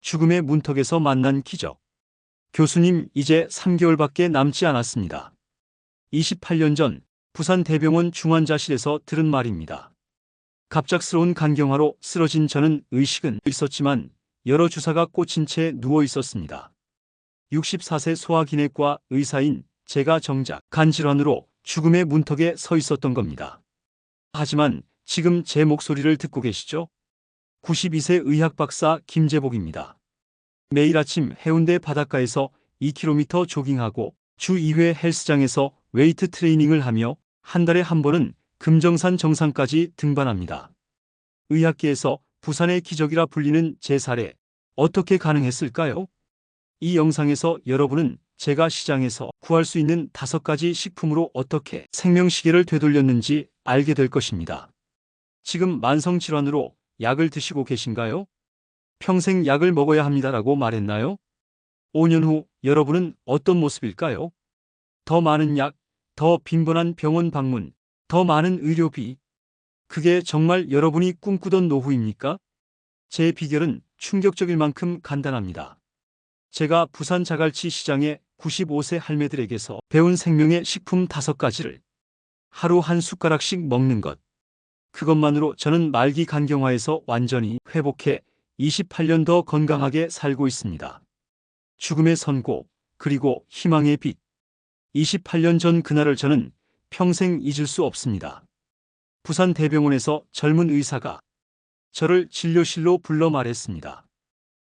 죽음의 문턱에서 만난 기적. 교수님, 이제 3개월밖에 남지 않았습니다. 28년 전 부산 대병원 중환자실에서 들은 말입니다. 갑작스러운 간경화로 쓰러진 저는 의식은 있었지만 여러 주사가 꽂힌 채 누워 있었습니다. 64세 소아기내과 의사인 제가 정작 간질환으로 죽음의 문턱에 서 있었던 겁니다. 하지만 지금 제 목소리를 듣고 계시죠? 92세 의학 박사 김재복입니다. 매일 아침 해운대 바닷가에서 2km 조깅하고 주 2회 헬스장에서 웨이트 트레이닝을 하며 한 달에 한 번은 금정산 정상까지 등반합니다. 의학계에서 부산의 기적이라 불리는 제 사례, 어떻게 가능했을까요? 이 영상에서 여러분은 제가 시장에서 구할 수 있는 5가지 식품으로 어떻게 생명시계를 되돌렸는지 알게 될 것입니다. 지금 만성질환으로 약을 드시고 계신가요? 평생 약을 먹어야 합니다라고 말했나요? 5년 후 여러분은 어떤 모습일까요? 더 많은 약, 더 빈번한 병원 방문, 더 많은 의료비. 그게 정말 여러분이 꿈꾸던 노후입니까? 제 비결은 충격적일 만큼 간단합니다. 제가 부산 자갈치 시장의 95세 할매들에게서 배운 생명의 식품 5가지를 하루 한 숟가락씩 먹는 것. 그것만으로 저는 말기 간경화에서 완전히 회복해 28년 더 건강하게 살고 있습니다. 죽음의 선고, 그리고 희망의 빛. 28년 전 그날을 저는 평생 잊을 수 없습니다. 부산 대병원에서 젊은 의사가 저를 진료실로 불러 말했습니다.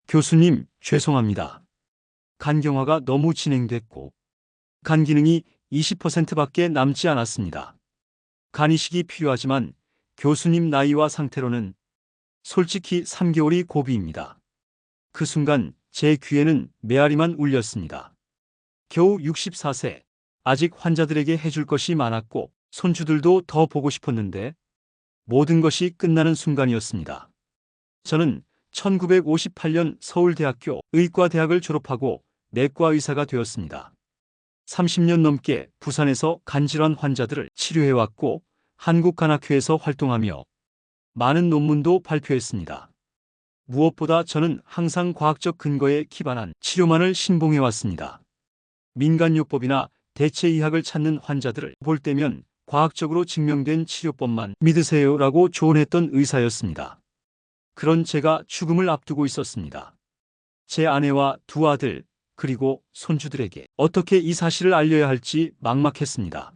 교수님, 죄송합니다. 간경화가 너무 진행됐고 간 기능이 20%밖에 남지 않았습니다. 간 이식이 필요하지만 교수님 나이와 상태로는 솔직히 3개월이 고비입니다. 그 순간 제 귀에는 메아리만 울렸습니다. 겨우 64세, 아직 환자들에게 해줄 것이 많았고 손주들도 더 보고 싶었는데 모든 것이 끝나는 순간이었습니다. 저는 1958년 서울대학교 의과대학을 졸업하고 내과 의사가 되었습니다. 30년 넘게 부산에서 간질환 환자들을 치료해왔고 한국간학회에서 활동하며 많은 논문도 발표했습니다. 무엇보다 저는 항상 과학적 근거에 기반한 치료만을 신봉해왔습니다. 민간요법이나 대체의학을 찾는 환자들을 볼 때면 과학적으로 증명된 치료법만 믿으세요라고 조언했던 의사였습니다. 그런 제가 죽음을 앞두고 있었습니다. 제 아내와 2 아들, 그리고 손주들에게 어떻게 이 사실을 알려야 할지 막막했습니다.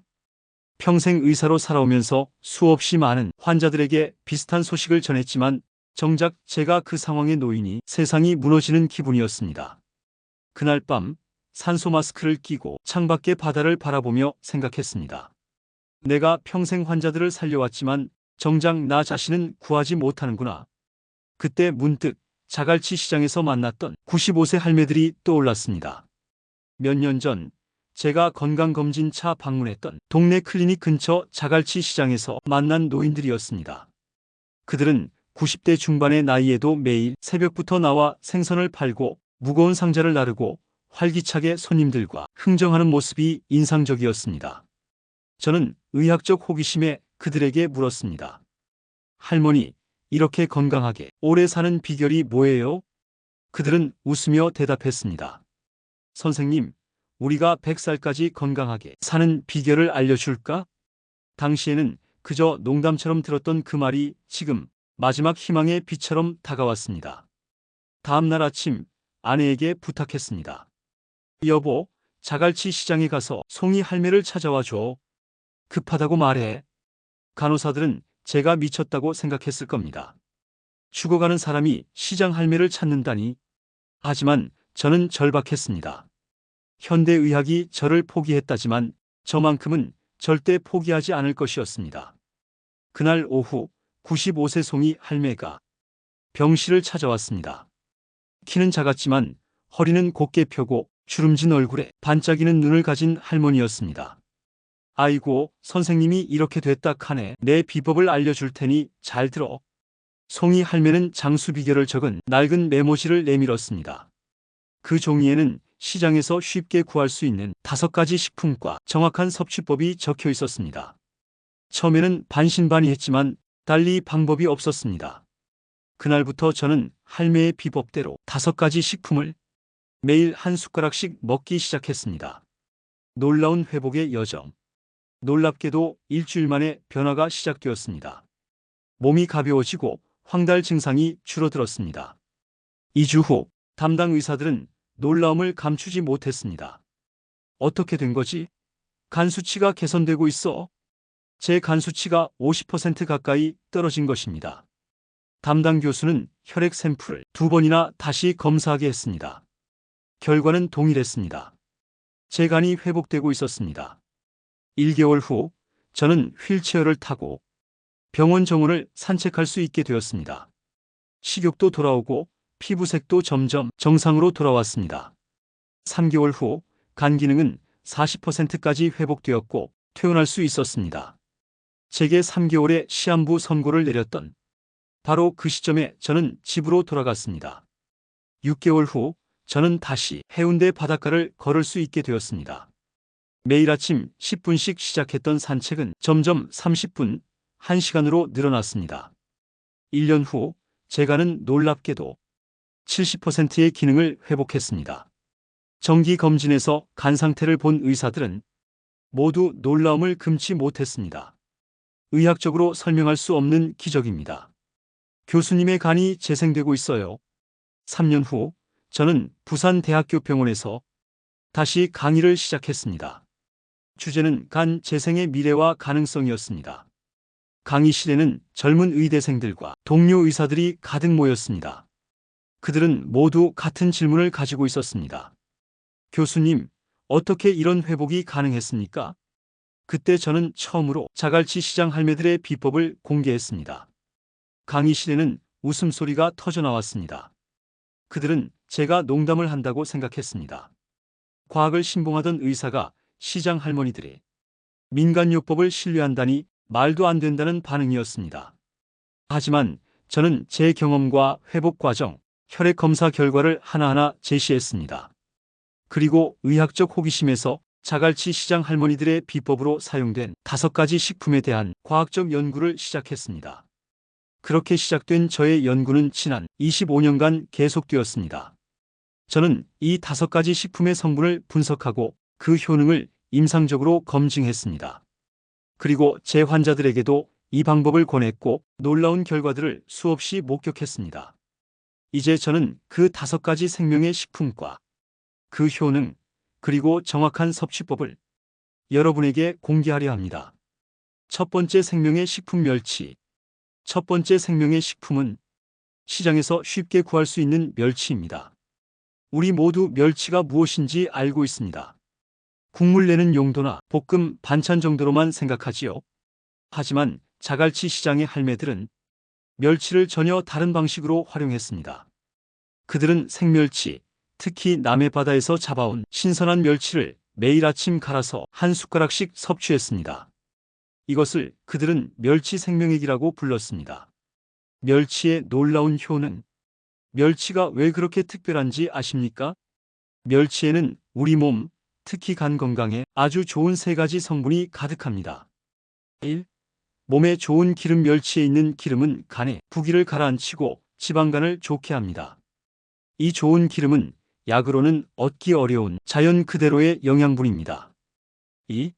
평생 의사로 살아오면서 수없이 많은 환자들에게 비슷한 소식을 전했지만 정작 제가 그 상황에 놓이니 세상이 무너지는 기분이었습니다. 그날 밤 산소 마스크를 끼고 창밖의 바다를 바라보며 생각했습니다. 내가 평생 환자들을 살려왔지만 정작 나 자신은 구하지 못하는구나. 그때 문득 자갈치 시장에서 만났던 95세 할매들이 떠올랐습니다. 몇 년 전 제가 건강검진차 방문했던 동네 클리닉 근처 자갈치 시장에서 만난 노인들이었습니다. 그들은 90대 중반의 나이에도 매일 새벽부터 나와 생선을 팔고 무거운 상자를 나르고 활기차게 손님들과 흥정하는 모습이 인상적이었습니다. 저는 의학적 호기심에 그들에게 물었습니다. 할머니, 이렇게 건강하게 오래 사는 비결이 뭐예요? 그들은 웃으며 대답했습니다. 선생님, 우리가 100살까지 건강하게 사는 비결을 알려줄까? 당시에는 그저 농담처럼 들었던 그 말이 지금 마지막 희망의 빛처럼 다가왔습니다. 다음 날 아침 아내에게 부탁했습니다. 여보, 자갈치 시장에 가서 송이 할매를 찾아와 줘. 급하다고 말해. 간호사들은 제가 미쳤다고 생각했을 겁니다. 죽어가는 사람이 시장 할매를 찾는다니. 하지만 저는 절박했습니다. 현대의학이 저를 포기했다지만 저만큼은 절대 포기하지 않을 것이었습니다. 그날 오후 95세 송이 할매가 병실을 찾아왔습니다. 키는 작았지만 허리는 곧게 펴고 주름진 얼굴에 반짝이는 눈을 가진 할머니였습니다. 아이고, 선생님이 이렇게 됐다 카네. 내 비법을 알려줄 테니 잘 들어. 송이 할매는 장수 비결을 적은 낡은 메모지를 내밀었습니다. 그 종이에는 시장에서 쉽게 구할 수 있는 5가지 식품과 정확한 섭취법이 적혀 있었습니다. 처음에는 반신반의했지만 달리 방법이 없었습니다. 그날부터 저는 할매의 비법대로 5가지 식품을 매일 한 숟가락씩 먹기 시작했습니다. 놀라운 회복의 여정. 놀랍게도 일주일 만에 변화가 시작되었습니다. 몸이 가벼워지고 황달 증상이 줄어들었습니다. 2주 후 담당 의사들은 놀라움을 감추지 못했습니다. 어떻게 된 거지? 간 수치가 개선되고 있어. 제 간 수치가 50% 가까이 떨어진 것입니다. 담당 교수는 혈액 샘플을 2번이나 다시 검사하게 했습니다. 결과는 동일했습니다. 제 간이 회복되고 있었습니다. 1개월 후 저는 휠체어를 타고 병원 정원을 산책할 수 있게 되었습니다. 식욕도 돌아오고 피부색도 점점 정상으로 돌아왔습니다. 3개월 후 간 기능은 40%까지 회복되었고 퇴원할 수 있었습니다. 제게 3개월의 시한부 선고를 내렸던 바로 그 시점에 저는 집으로 돌아갔습니다. 6개월 후 저는 다시 해운대 바닷가를 걸을 수 있게 되었습니다. 매일 아침 10분씩 시작했던 산책은 점점 30분, 1시간으로 늘어났습니다. 1년 후 제 간은 놀랍게도 70%의 기능을 회복했습니다. 정기 검진에서 간 상태를 본 의사들은 모두 놀라움을 금치 못했습니다. 의학적으로 설명할 수 없는 기적입니다. 교수님의 간이 재생되고 있어요. 3년 후 저는 부산대학교 병원에서 다시 강의를 시작했습니다. 주제는 간 재생의 미래와 가능성이었습니다. 강의실에는 젊은 의대생들과 동료 의사들이 가득 모였습니다. 그들은 모두 같은 질문을 가지고 있었습니다. 교수님, 어떻게 이런 회복이 가능했습니까? 그때 저는 처음으로 자갈치 시장 할매들의 비법을 공개했습니다. 강의실에는 웃음소리가 터져나왔습니다. 그들은 제가 농담을 한다고 생각했습니다. 과학을 신봉하던 의사가 시장 할머니들이 민간요법을 신뢰한다니 말도 안 된다는 반응이었습니다. 하지만 저는 제 경험과 회복 과정, 혈액 검사 결과를 하나하나 제시했습니다. 그리고 의학적 호기심에서 자갈치 시장 할머니들의 비법으로 사용된 5가지 식품에 대한 과학적 연구를 시작했습니다. 그렇게 시작된 저의 연구는 지난 25년간 계속되었습니다. 저는 이 5가지 식품의 성분을 분석하고 그 효능을 임상적으로 검증했습니다. 그리고 제 환자들에게도 이 방법을 권했고 놀라운 결과들을 수없이 목격했습니다. 이제 저는 그 5가지 생명의 식품과 그 효능, 그리고 정확한 섭취법을 여러분에게 공개하려 합니다. 첫 번째 생명의 식품 멸치. 첫 번째 생명의 식품은 시장에서 쉽게 구할 수 있는 멸치입니다. 우리 모두 멸치가 무엇인지 알고 있습니다. 국물 내는 용도나 볶음 반찬 정도로만 생각하지요. 하지만 자갈치 시장의 할매들은 멸치를 전혀 다른 방식으로 활용했습니다. 그들은 생멸치, 특히 남해 바다에서 잡아온 신선한 멸치를 매일 아침 갈아서 한 숟가락씩 섭취했습니다. 이것을 그들은 멸치 생명액이라고 불렀습니다. 멸치의 놀라운 효능. 멸치가 왜 그렇게 특별한지 아십니까? 멸치에는 우리 몸, 특히 간 건강에 아주 좋은 3가지 성분이 가득합니다. 1. 몸에 좋은 기름. 멸치에 있는 기름은 간의 부기를 가라앉히고 지방간을 좋게 합니다. 이 좋은 기름은 약으로는 얻기 어려운 자연 그대로의 영양분입니다. 2.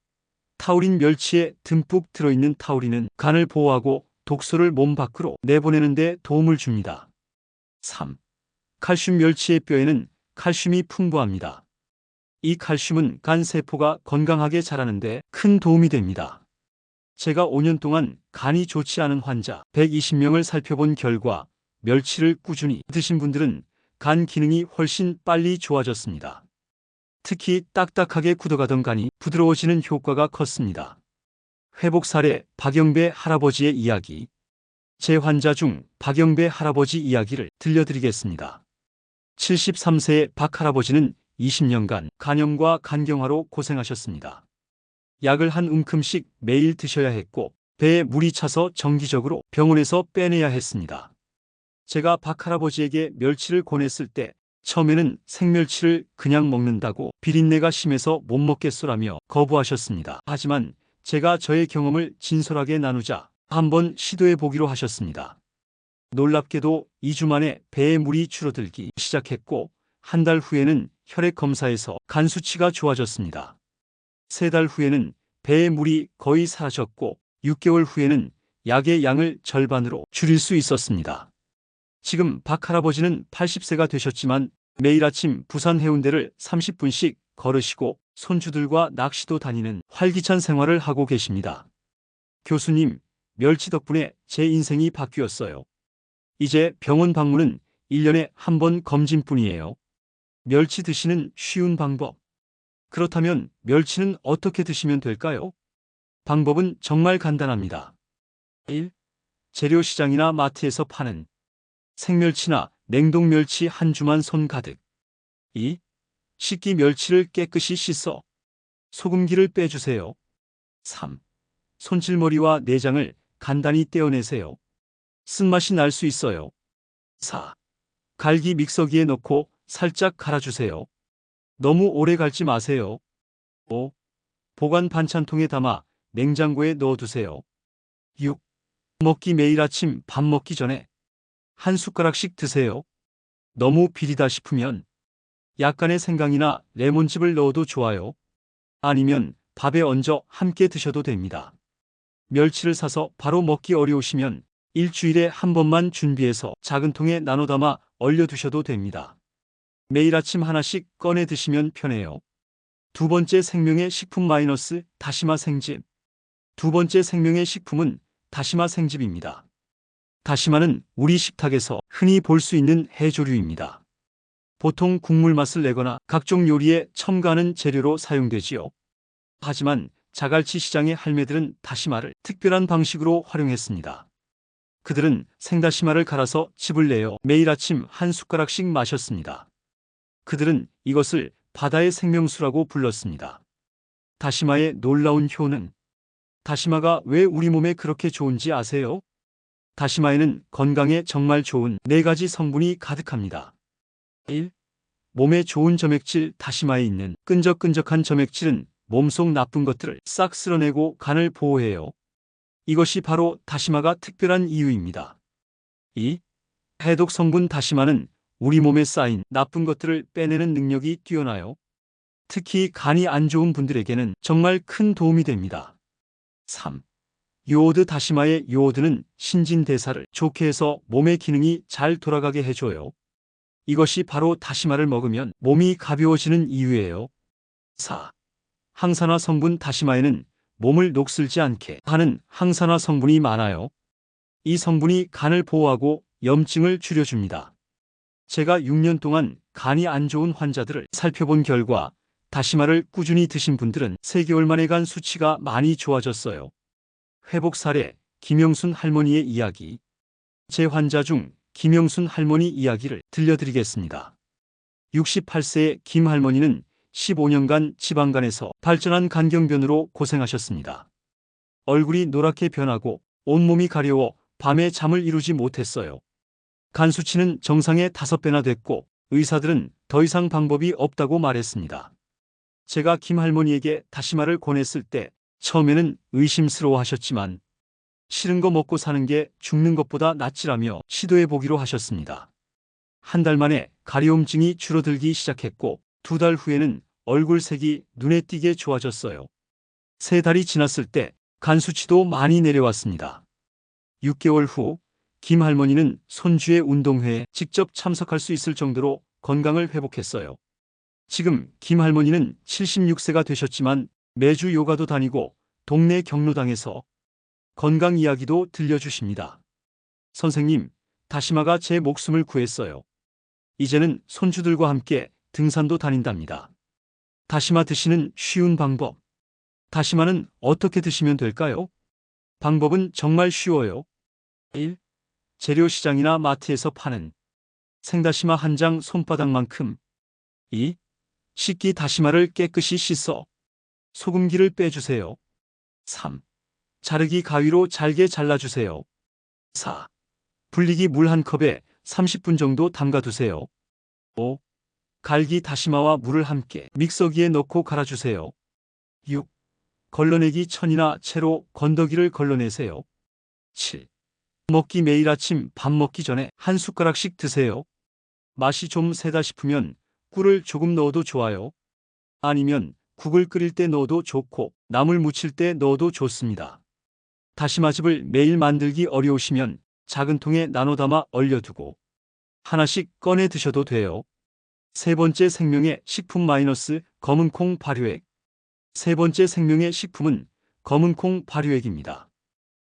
타우린. 멸치에 듬뿍 들어있는 타우린은 간을 보호하고 독소를 몸 밖으로 내보내는 데 도움을 줍니다. 3. 칼슘. 멸치의 뼈에는 칼슘이 풍부합니다. 이 칼슘은 간 세포가 건강하게 자라는 데 큰 도움이 됩니다. 제가 5년 동안 간이 좋지 않은 환자 120명을 살펴본 결과 멸치를 꾸준히 드신 분들은 간 기능이 훨씬 빨리 좋아졌습니다. 특히 딱딱하게 굳어가던 간이 부드러워지는 효과가 컸습니다. 회복 사례. 박영배 할아버지의 이야기. 제 환자 중 박영배 할아버지 이야기를 들려드리겠습니다. 73세의 박 할아버지는 20년간 간염과 간경화로 고생하셨습니다. 약을 한 움큼씩 매일 드셔야 했고 배에 물이 차서 정기적으로 병원에서 빼내야 했습니다. 제가 박 할아버지에게 멸치를 권했을 때 처음에는 생멸치를 그냥 먹는다고 비린내가 심해서 못 먹겠소라며 거부하셨습니다. 하지만 제가 저의 경험을 진솔하게 나누자 한번 시도해 보기로 하셨습니다. 놀랍게도 2주 만에 배에 물이 줄어들기 시작했고 한 달 후에는 혈액 검사에서 간 수치가 좋아졌습니다. 3달 후에는 배에 물이 거의 사라졌고 6개월 후에는 약의 양을 절반으로 줄일 수 있었습니다. 지금 박 할아버지는 80세가 되셨지만 매일 아침 부산 해운대를 30분씩 걸으시고 손주들과 낚시도 다니는 활기찬 생활을 하고 계십니다. 교수님, 멸치 덕분에 제 인생이 바뀌었어요. 이제 병원 방문은 1년에 한 번 검진뿐이에요. 멸치 드시는 쉬운 방법. 그렇다면 멸치는 어떻게 드시면 될까요? 방법은 정말 간단합니다. 1. 재료시장이나 마트에서 파는 생멸치나 냉동멸치 한 주만 손 가득. 2. 식기 멸치를 깨끗이 씻어 소금기를 빼주세요. 3. 손질머리와 내장을 간단히 떼어내세요. 쓴맛이 날 수 있어요. 4. 갈기 믹서기에 넣고 살짝 갈아주세요. 너무 오래 갈지 마세요. 5. 보관 반찬통에 담아 냉장고에 넣어두세요. 6. 먹기 매일 아침 밥 먹기 전에 한 숟가락씩 드세요. 너무 비리다 싶으면 약간의 생강이나 레몬즙을 넣어도 좋아요. 아니면 밥에 얹어 함께 드셔도 됩니다. 멸치를 사서 바로 먹기 어려우시면 일주일에 한 번만 준비해서 작은 통에 나눠 담아 얼려두셔도 됩니다. 매일 아침 하나씩 꺼내 드시면 편해요. 두 번째 생명의 식품 마이너스 다시마 생즙. 두 번째 생명의 식품은 다시마 생즙입니다. 다시마는 우리 식탁에서 흔히 볼 수 있는 해조류입니다. 보통 국물 맛을 내거나 각종 요리에 첨가하는 재료로 사용되지요. 하지만 자갈치 시장의 할매들은 다시마를 특별한 방식으로 활용했습니다. 그들은 생다시마를 갈아서 즙을 내어 매일 아침 한 숟가락씩 마셨습니다. 그들은 이것을 바다의 생명수라고 불렀습니다. 다시마의 놀라운 효능. 다시마가 왜 우리 몸에 그렇게 좋은지 아세요? 다시마에는 건강에 정말 좋은 4가지 성분이 가득합니다. 1. 몸에 좋은 점액질. 다시마에 있는 끈적끈적한 점액질은 몸속 나쁜 것들을 싹 쓸어내고 간을 보호해요. 이것이 바로 다시마가 특별한 이유입니다. 2. 해독 성분. 다시마는 우리 몸에 쌓인 나쁜 것들을 빼내는 능력이 뛰어나요. 특히 간이 안 좋은 분들에게는 정말 큰 도움이 됩니다. 3. 요오드. 다시마의 요오드는 신진대사를 좋게 해서 몸의 기능이 잘 돌아가게 해줘요. 이것이 바로 다시마를 먹으면 몸이 가벼워지는 이유예요. 4. 항산화 성분. 다시마에는 몸을 녹슬지 않게 하는 항산화 성분이 많아요. 이 성분이 간을 보호하고 염증을 줄여줍니다. 제가 6년 동안 간이 안 좋은 환자들을 살펴본 결과 다시마를 꾸준히 드신 분들은 3개월 만에 간 수치가 많이 좋아졌어요. 회복 사례. 김영순 할머니의 이야기. 제 환자 중 김영순 할머니 이야기를 들려드리겠습니다. 68세의 김 할머니는 15년간 지방간에서 발전한 간경변으로 고생하셨습니다. 얼굴이 노랗게 변하고 온몸이 가려워 밤에 잠을 이루지 못했어요. 간 수치는 정상의 5배나 됐고 의사들은 더 이상 방법이 없다고 말했습니다. 제가 김 할머니에게 다시마를 권했을 때 처음에는 의심스러워 하셨지만 싫은 거 먹고 사는 게 죽는 것보다 낫지라며 시도해 보기로 하셨습니다. 한 달 만에 가려움증이 줄어들기 시작했고 2달 후에는 얼굴색이 눈에 띄게 좋아졌어요. 3달이 지났을 때 간 수치도 많이 내려왔습니다. 6개월 후 김 할머니는 손주의 운동회에 직접 참석할 수 있을 정도로 건강을 회복했어요. 지금 김 할머니는 76세가 되셨지만 매주 요가도 다니고 동네 경로당에서 건강 이야기도 들려주십니다. 선생님, 다시마가 제 목숨을 구했어요. 이제는 손주들과 함께 등산도 다닌답니다. 다시마 드시는 쉬운 방법. 다시마는 어떻게 드시면 될까요? 방법은 정말 쉬워요. 1. 재료시장이나 마트에서 파는 생다시마 한 장 손바닥만큼. 2. 식기 다시마를 깨끗이 씻어 소금기를 빼주세요. 3. 자르기 가위로 잘게 잘라주세요. 4. 불리기 물 한 컵에 30분 정도 담가두세요. 5. 갈기 다시마와 물을 함께 믹서기에 넣고 갈아주세요. 6. 걸러내기 천이나 채로 건더기를 걸러내세요. 7. 먹기 매일 아침 밥 먹기 전에 한 숟가락씩 드세요. 맛이 좀 세다 싶으면 꿀을 조금 넣어도 좋아요. 아니면 국을 끓일 때 넣어도 좋고 나물 무칠 때 넣어도 좋습니다. 다시마즙을 매일 만들기 어려우시면 작은 통에 나눠 담아 얼려두고 하나씩 꺼내 드셔도 돼요. 세 번째 생명의 식품 마이너스 검은콩 발효액. 세 번째 생명의 식품은 검은콩 발효액입니다.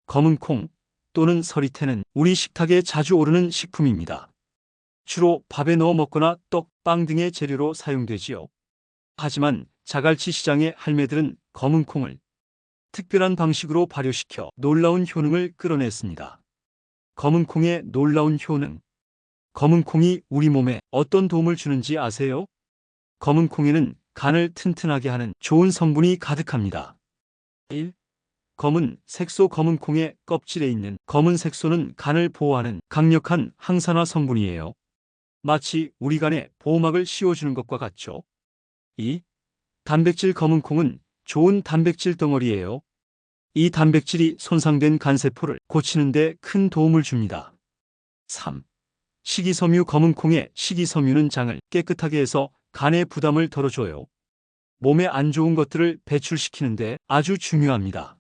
검은콩 또는 서리태는 우리 식탁에 자주 오르는 식품입니다. 주로 밥에 넣어 먹거나 떡, 빵 등의 재료로 사용되지요. 하지만 자갈치 시장의 할매들은 검은콩을 특별한 방식으로 발효시켜 놀라운 효능을 끌어냈습니다. 검은콩의 놀라운 효능. 검은콩이 우리 몸에 어떤 도움을 주는지 아세요? 검은콩에는 간을 튼튼하게 하는 좋은 성분이 가득합니다. 1. 검은 색소. 검은콩의 껍질에 있는 검은 색소는 간을 보호하는 강력한 항산화 성분이에요. 마치 우리 간에 보호막을 씌워주는 것과 같죠. 2. 단백질. 검은콩은 좋은 단백질 덩어리예요. 이 단백질이 손상된 간세포를 고치는 데 큰 도움을 줍니다. 3. 식이섬유. 검은콩의 식이섬유는 장을 깨끗하게 해서 간의 부담을 덜어줘요. 몸에 안 좋은 것들을 배출시키는데 아주 중요합니다.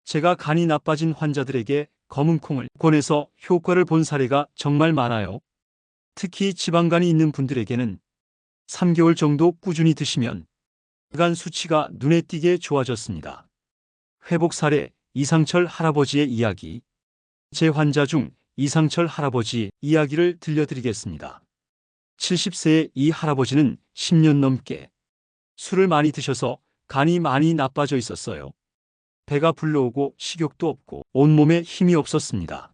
제가 간이 나빠진 환자들에게 검은콩을 권해서 효과를 본 사례가 정말 많아요. 특히 지방간이 있는 분들에게는 3개월 정도 꾸준히 드시면 간 수치가 눈에 띄게 좋아졌습니다. 회복 사례. 이상철 할아버지의 이야기. 제 환자 중 이상철 할아버지 이야기를 들려드리겠습니다. 70세의 이 할아버지는 10년 넘게 술을 많이 드셔서 간이 많이 나빠져 있었어요. 배가 불러오고 식욕도 없고 온몸에 힘이 없었습니다.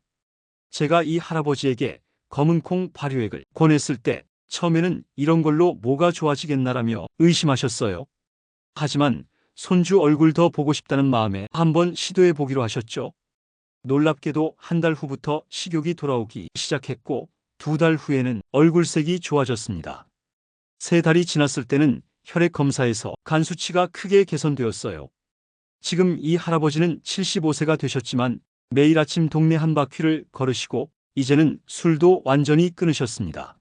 제가 이 할아버지에게 검은콩 발효액을 권했을 때 처음에는 이런 걸로 뭐가 좋아지겠나라며 의심하셨어요. 하지만 손주 얼굴 더 보고 싶다는 마음에 한번 시도해 보기로 하셨죠. 놀랍게도 한 달 후부터 식욕이 돌아오기 시작했고 2달 후에는 얼굴색이 좋아졌습니다. 3달이 지났을 때는 혈액 검사에서 간 수치가 크게 개선되었어요. 지금 이 할아버지는 75세가 되셨지만 매일 아침 동네 한 바퀴를 걸으시고 이제는 술도 완전히 끊으셨습니다.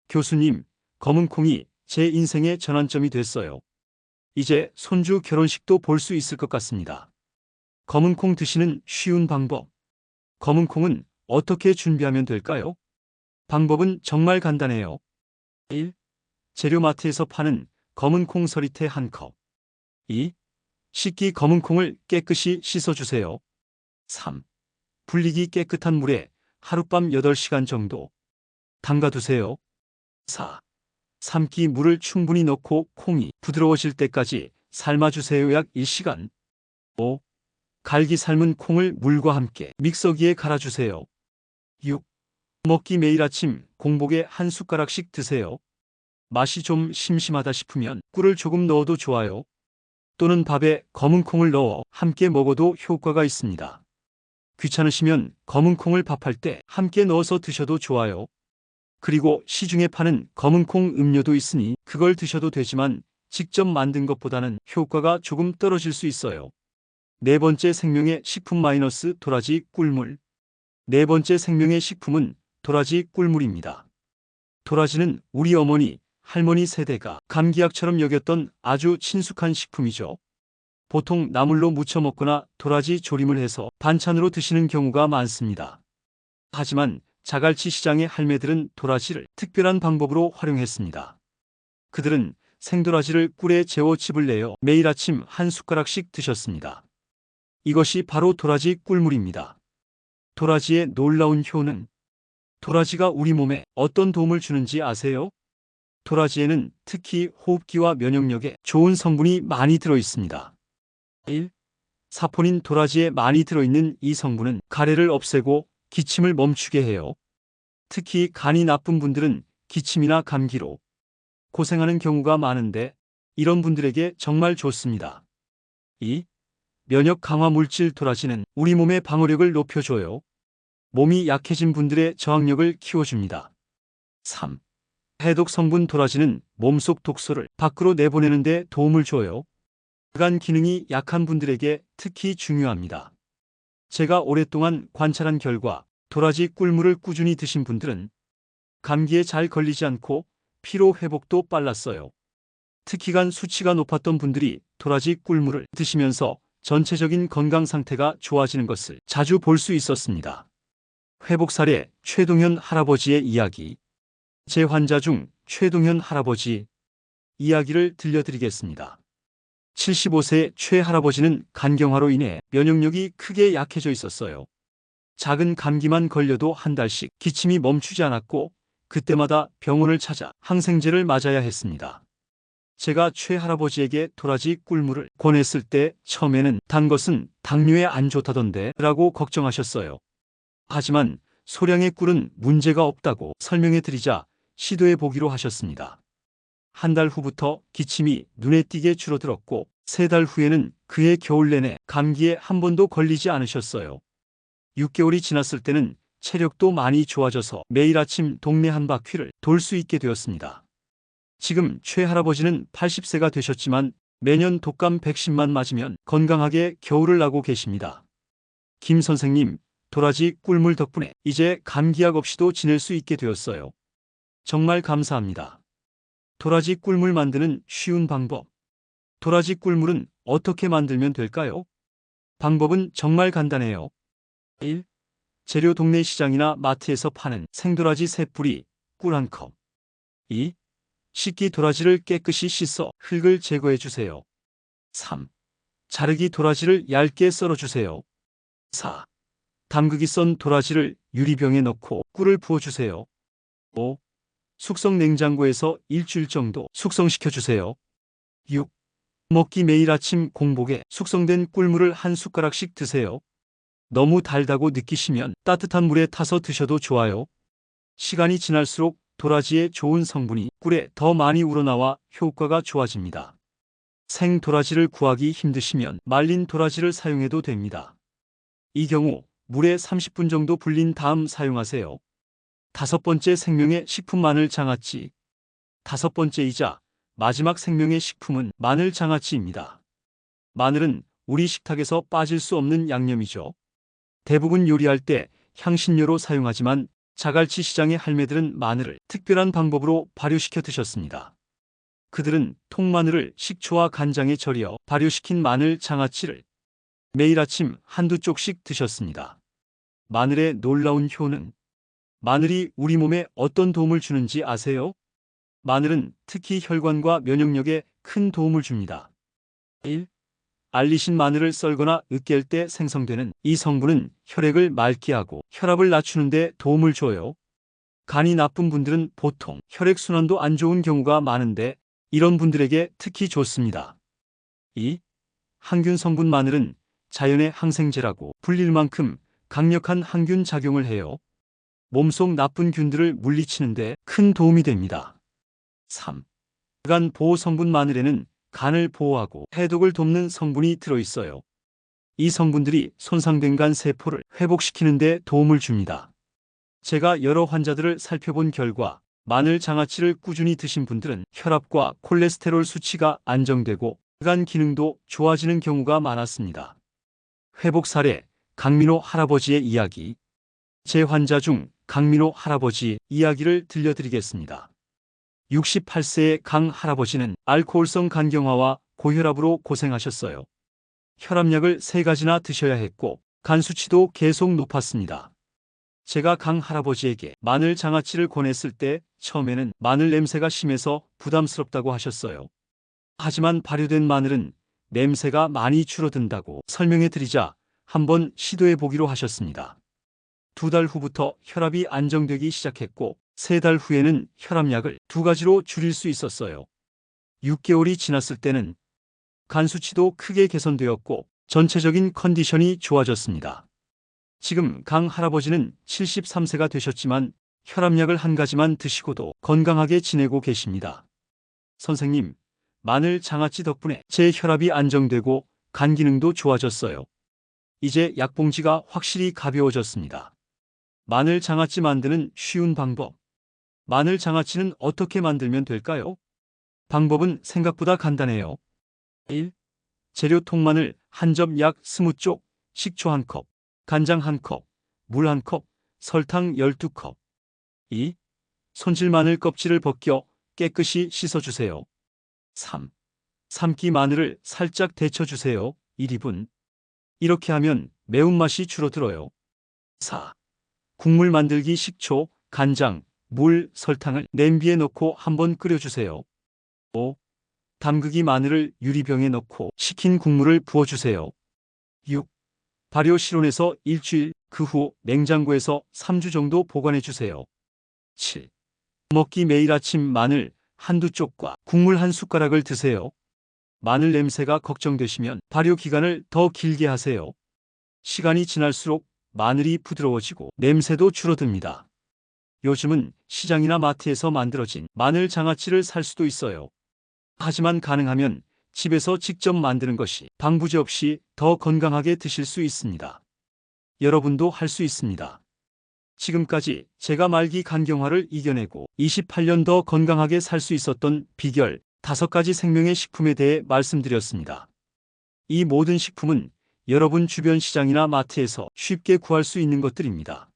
교수님, 검은콩이 제 인생의 전환점이 됐어요. 이제 손주 결혼식도 볼 수 있을 것 같습니다. 검은콩 드시는 쉬운 방법. 검은콩은 어떻게 준비하면 될까요? 방법은 정말 간단해요. 1. 재료마트에서 파는 검은콩 서리태 1컵. 2. 식기 검은콩을 깨끗이 씻어주세요. 3. 불리기 깨끗한 물에 하룻밤 8시간 정도 담가두세요. 4. 삶기 물을 충분히 넣고 콩이 부드러워질 때까지 삶아주세요. 약 1시간. 5. 갈기 삶은 콩을 물과 함께 믹서기에 갈아주세요. 6. 먹기 매일 아침 공복에 한 숟가락씩 드세요. 맛이 좀 심심하다 싶으면 꿀을 조금 넣어도 좋아요. 또는 밥에 검은콩을 넣어 함께 먹어도 효과가 있습니다. 귀찮으시면 검은콩을 밥할 때 함께 넣어서 드셔도 좋아요. 그리고 시중에 파는 검은콩 음료도 있으니 그걸 드셔도 되지만 직접 만든 것보다는 효과가 조금 떨어질 수 있어요. 네 번째 생명의 식품 마이너스 도라지 꿀물. 네 번째 생명의 식품은 도라지 꿀물입니다. 도라지는 우리 어머니, 할머니 세대가 감기약처럼 여겼던 아주 친숙한 식품이죠. 보통 나물로 무쳐 먹거나 도라지 조림을 해서 반찬으로 드시는 경우가 많습니다. 하지만 자갈치 시장의 할매들은 도라지를 특별한 방법으로 활용했습니다. 그들은 생도라지를 꿀에 재워 즙을 내어 매일 아침 한 숟가락씩 드셨습니다. 이것이 바로 도라지 꿀물입니다. 도라지의 놀라운 효능. 도라지가 우리 몸에 어떤 도움을 주는지 아세요? 도라지에는 특히 호흡기와 면역력에 좋은 성분이 많이 들어 있습니다. 1. 사포닌. 도라지에 많이 들어있는 이 성분은 가래를 없애고 기침을 멈추게 해요. 특히 간이 나쁜 분들은 기침이나 감기로 고생하는 경우가 많은데 이런 분들에게 정말 좋습니다. 2. 면역 강화 물질. 도라지는 우리 몸의 방어력을 높여줘요. 몸이 약해진 분들의 저항력을 키워줍니다. 3. 해독 성분. 도라지는 몸속 독소를 밖으로 내보내는 데 도움을 줘요. 간 기능이 약한 분들에게 특히 중요합니다. 제가 오랫동안 관찰한 결과 도라지 꿀물을 꾸준히 드신 분들은 감기에 잘 걸리지 않고 피로 회복도 빨랐어요. 특히 간 수치가 높았던 분들이 도라지 꿀물을 드시면서 전체적인 건강 상태가 좋아지는 것을 자주 볼 수 있었습니다. 회복 사례 최동현 할아버지의 이야기. 제 환자 중 최동현 할아버지 이야기를 들려드리겠습니다. 75세 최 할아버지는 간경화로 인해 면역력이 크게 약해져 있었어요. 작은 감기만 걸려도 한 달씩 기침이 멈추지 않았고 그때마다 병원을 찾아 항생제를 맞아야 했습니다. 제가 최 할아버지에게 도라지 꿀물을 권했을 때 처음에는 단 것은 당뇨에 안 좋다던데 라고 걱정하셨어요. 하지만 소량의 꿀은 문제가 없다고 설명해 드리자 시도해 보기로 하셨습니다. 한 달 후부터 기침이 눈에 띄게 줄어들었고 3달 후에는 그해 겨울 내내 감기에 한 번도 걸리지 않으셨어요. 6개월이 지났을 때는 체력도 많이 좋아져서 매일 아침 동네 한 바퀴를 돌 수 있게 되었습니다. 지금 최 할아버지는 80세가 되셨지만 매년 독감 백신만 맞으면 건강하게 겨울을 나고 계십니다. 김 선생님, 도라지 꿀물 덕분에 이제 감기약 없이도 지낼 수 있게 되었어요. 정말 감사합니다. 도라지 꿀물 만드는 쉬운 방법. 도라지 꿀물은 어떻게 만들면 될까요? 방법은 정말 간단해요. 1. 재료 동네 시장이나 마트에서 파는 생도라지 3뿌리, 꿀 1컵. 2. 식기 도라지를 깨끗이 씻어 흙을 제거해 주세요. 3. 자르기 도라지를 얇게 썰어 주세요. 4. 담그기 썬 도라지를 유리병에 넣고 꿀을 부어 주세요. 5. 숙성 냉장고에서 일주일 정도 숙성시켜 주세요. 6. 먹기 매일 아침 공복에 숙성된 꿀물을 한 숟가락씩 드세요. 너무 달다고 느끼시면 따뜻한 물에 타서 드셔도 좋아요. 시간이 지날수록 도라지의 좋은 성분이 꿀에 더 많이 우러나와 효과가 좋아집니다. 생 도라지를 구하기 힘드시면 말린 도라지를 사용해도 됩니다. 이 경우 물에 30분 정도 불린 다음 사용하세요. 5번째 생명의 식품 마늘 장아찌. 5번째이자 마지막 생명의 식품은 마늘 장아찌입니다. 마늘은 우리 식탁에서 빠질 수 없는 양념이죠. 대부분 요리할 때 향신료로 사용하지만 자갈치 시장의 할매들은 마늘을 특별한 방법으로 발효시켜 드셨습니다. 그들은 통마늘을 식초와 간장에 절여 발효시킨 마늘 장아찌를 매일 아침 한두 쪽씩 드셨습니다. 마늘의 놀라운 효능. 마늘이 우리 몸에 어떤 도움을 주는지 아세요? 마늘은 특히 혈관과 면역력에 큰 도움을 줍니다. 1. 알리신 마늘을 썰거나 으깰 때 생성되는 이 성분은 혈액을 맑게 하고 혈압을 낮추는 데 도움을 줘요. 간이 나쁜 분들은 보통 혈액순환도 안 좋은 경우가 많은데 이런 분들에게 특히 좋습니다. 2. 항균 성분. 마늘은 자연의 항생제라고 불릴 만큼 강력한 항균 작용을 해요. 몸속 나쁜 균들을 물리치는 데 큰 도움이 됩니다. 3. 간 보호 성분. 마늘에는 간을 보호하고 해독을 돕는 성분이 들어있어요. 이 성분들이 손상된 간 세포를 회복시키는 데 도움을 줍니다. 제가 여러 환자들을 살펴본 결과 마늘 장아찌를 꾸준히 드신 분들은 혈압과 콜레스테롤 수치가 안정되고 간 기능도 좋아지는 경우가 많았습니다. 회복 사례 강민호 할아버지의 이야기. 제 환자 중 강민호 할아버지 이야기를 들려드리겠습니다. 68세의 강 할아버지는 알코올성 간경화와 고혈압으로 고생하셨어요. 혈압약을 3가지나 드셔야 했고 간 수치도 계속 높았습니다. 제가 강 할아버지에게 마늘 장아찌를 권했을 때 처음에는 마늘 냄새가 심해서 부담스럽다고 하셨어요. 하지만 발효된 마늘은 냄새가 많이 줄어든다고 설명해 드리자 한번 시도해 보기로 하셨습니다. 2달 후부터 혈압이 안정되기 시작했고 3달 후에는 혈압약을 2가지로 줄일 수 있었어요. 6개월이 지났을 때는 간 수치도 크게 개선되었고 전체적인 컨디션이 좋아졌습니다. 지금 강 할아버지는 73세가 되셨지만 혈압약을 1가지만 드시고도 건강하게 지내고 계십니다. 선생님, 마늘 장아찌 덕분에 제 혈압이 안정되고 간 기능도 좋아졌어요. 이제 약봉지가 확실히 가벼워졌습니다. 마늘 장아찌 만드는 쉬운 방법. 마늘 장아찌는 어떻게 만들면 될까요? 방법은 생각보다 간단해요. 1. 재료 통마늘 1점 약 20쪽, 식초 1컵. 간장 1컵, 물 1컵, 설탕 12컵. 2. 손질 마늘 껍질을 벗겨 깨끗이 씻어주세요. 3. 삶기 마늘을 살짝 데쳐주세요. 1인분. 이렇게 하면 매운맛이 줄어들어요. 4. 국물 만들기 식초, 간장, 물, 설탕을 냄비에 넣고 한번 끓여주세요. 5. 담그기 마늘을 유리병에 넣고 식힌 국물을 부어주세요. 6. 발효 실온에서 일주일, 그 후 냉장고에서 3주 정도 보관해주세요. 7. 먹기 매일 아침 마늘 한두 쪽과 국물 한 숟가락을 드세요. 마늘 냄새가 걱정되시면 발효 기간을 더 길게 하세요. 시간이 지날수록 마늘이 부드러워지고 냄새도 줄어듭니다. 요즘은 시장이나 마트에서 만들어진 마늘 장아찌를 살 수도 있어요. 하지만 가능하면 집에서 직접 만드는 것이 방부제 없이 더 건강하게 드실 수 있습니다. 여러분도 할 수 있습니다. 지금까지 제가 말기 간경화를 이겨내고 28년 더 건강하게 살 수 있었던 비결 5가지 생명의 식품에 대해 말씀드렸습니다. 이 모든 식품은 여러분 주변 시장이나 마트에서 쉽게 구할 수 있는 것들입니다.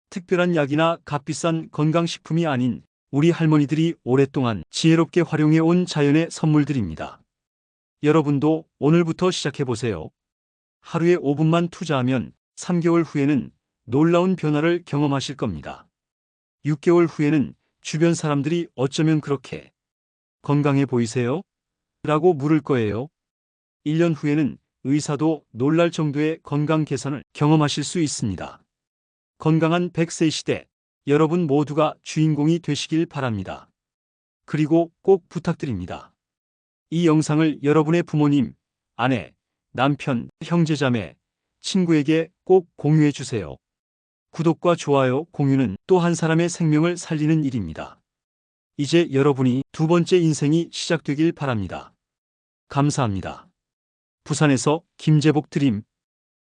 특별한 약이나 값비싼 건강식품이 아닌 우리 할머니들이 오랫동안 지혜롭게 활용해 온 자연의 선물들입니다. 여러분도 오늘부터 시작해보세요. 하루에 5분만 투자하면 3개월 후에는 놀라운 변화를 경험하실 겁니다. 6개월 후에는 주변 사람들이 어쩌면 그렇게 건강해 보이세요? 라고 물을 거예요. 1년 후에는 의사도 놀랄 정도의 건강 개선을 경험하실 수 있습니다. 건강한 100세 시대, 여러분 모두가 주인공이 되시길 바랍니다. 그리고 꼭 부탁드립니다. 이 영상을 여러분의 부모님, 아내, 남편, 형제자매, 친구에게 꼭 공유해 주세요. 구독과 좋아요, 공유는 또 한 사람의 생명을 살리는 일입니다. 이제 여러분이 두 번째 인생이 시작되길 바랍니다. 감사합니다. 부산에서 김재복 드림.